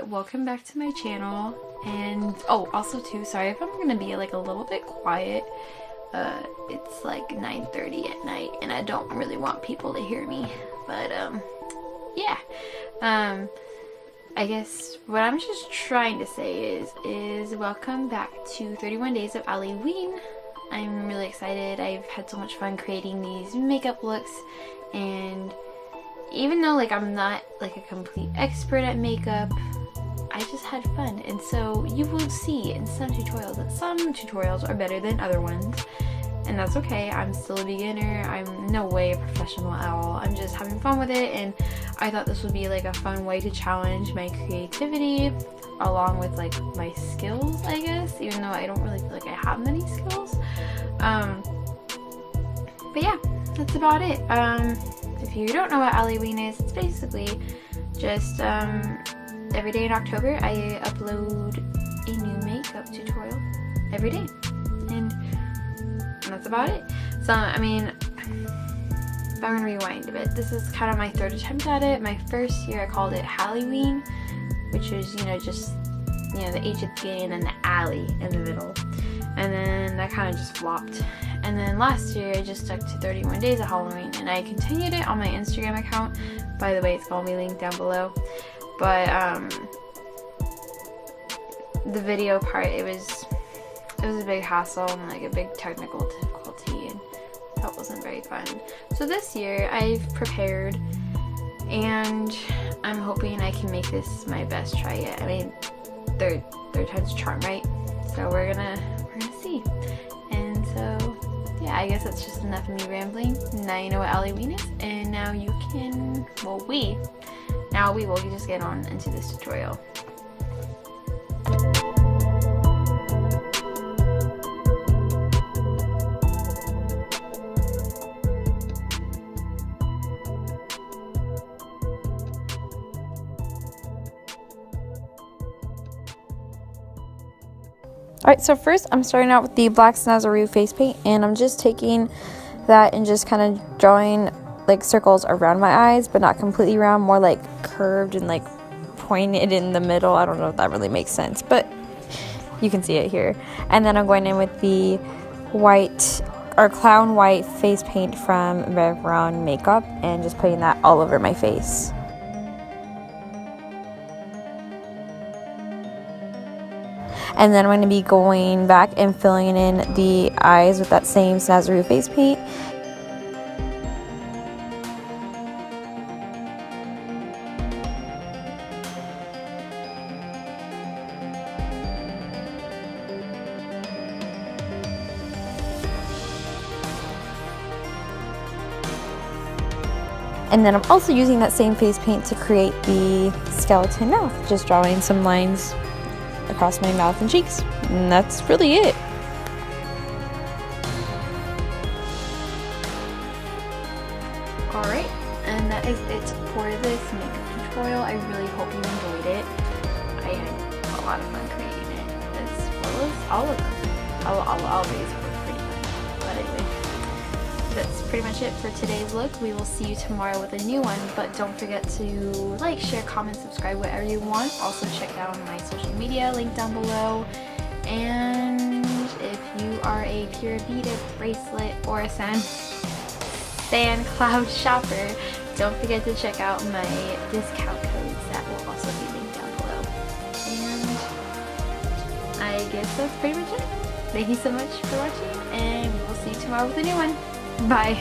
Welcome back to my channel. And oh, also too, sorry if I'm gonna be like a little bit quiet. It's like 9:30 at night and I don't really want people to hear me, but yeah. I guess what I'm just trying to say is welcome back to 31 days of Halloween. I'm really excited. I've had so much fun creating these makeup looks, and even though like I'm not like a complete expert at makeup, I just had fun. And so you will see in some tutorials that some tutorials are better than other ones, and that's okay. I'm still a beginner. I'm no way a professional at all. I'm just having fun with it, and I thought this would be like a fun way to challenge my creativity along with like my skills, I guess, even though I don't really feel like I have many skills. But yeah, that's about it. If you don't know what Halloween is, it's basically just every day in October I upload a new makeup tutorial every day, and that's about it. So I mean, if I'm gonna rewind a bit, this is kind of my third attempt at it. My first year I called it Halloween, which was, you know, just, you know, the H at the beginning and then the alley in the middle, and then that kind of just flopped. And then last year I just stuck to 31 days of Halloween, and I continued it on my Instagram account. By the way, it's gonna be linked down below. But the video part, it was a big hassle and like a big technical difficulty, and that wasn't very fun. So this year I've prepared, and I'm hoping I can make this my best try yet. I mean, third time's a charm, right? So we're gonna see. And so yeah, I guess that's just enough of me rambling. Now you know what Halloween is, and now you can, well, we will just get on into this tutorial. Alright, so first I'm starting out with the black Snazaroo face paint, and I'm just taking that and just kind of drawing like circles around my eyes, but not completely round, more like curved and like pointed in the middle. I don't know if that really makes sense, but you can see it here. And then I'm going in with the white or clown white face paint from Revlon Makeup and just putting that all over my face. And then I'm going to be going back and filling in the eyes with that same Snazaroo face paint. And then I'm also using that same face paint to create the skeleton mouth, just drawing some lines across my mouth and cheeks, and that's really it. Alright, and that is it for this makeup tutorial. I really hope you enjoyed it. I had a lot of fun creating it, as well as all of them. All these were pretty fun. But anyway, that's pretty much it for today's look. We will see you tomorrow with a new one, but don't forget to like, share, comment, subscribe, whatever you want. Also check out my social media, link down below. And if you are a Pura Vida bracelet or a Sand Cloud shopper, don't forget to check out my discount codes that will also be linked down below. And I guess that's pretty much it. Thank you so much for watching, and we will see you tomorrow with a new one. Bye.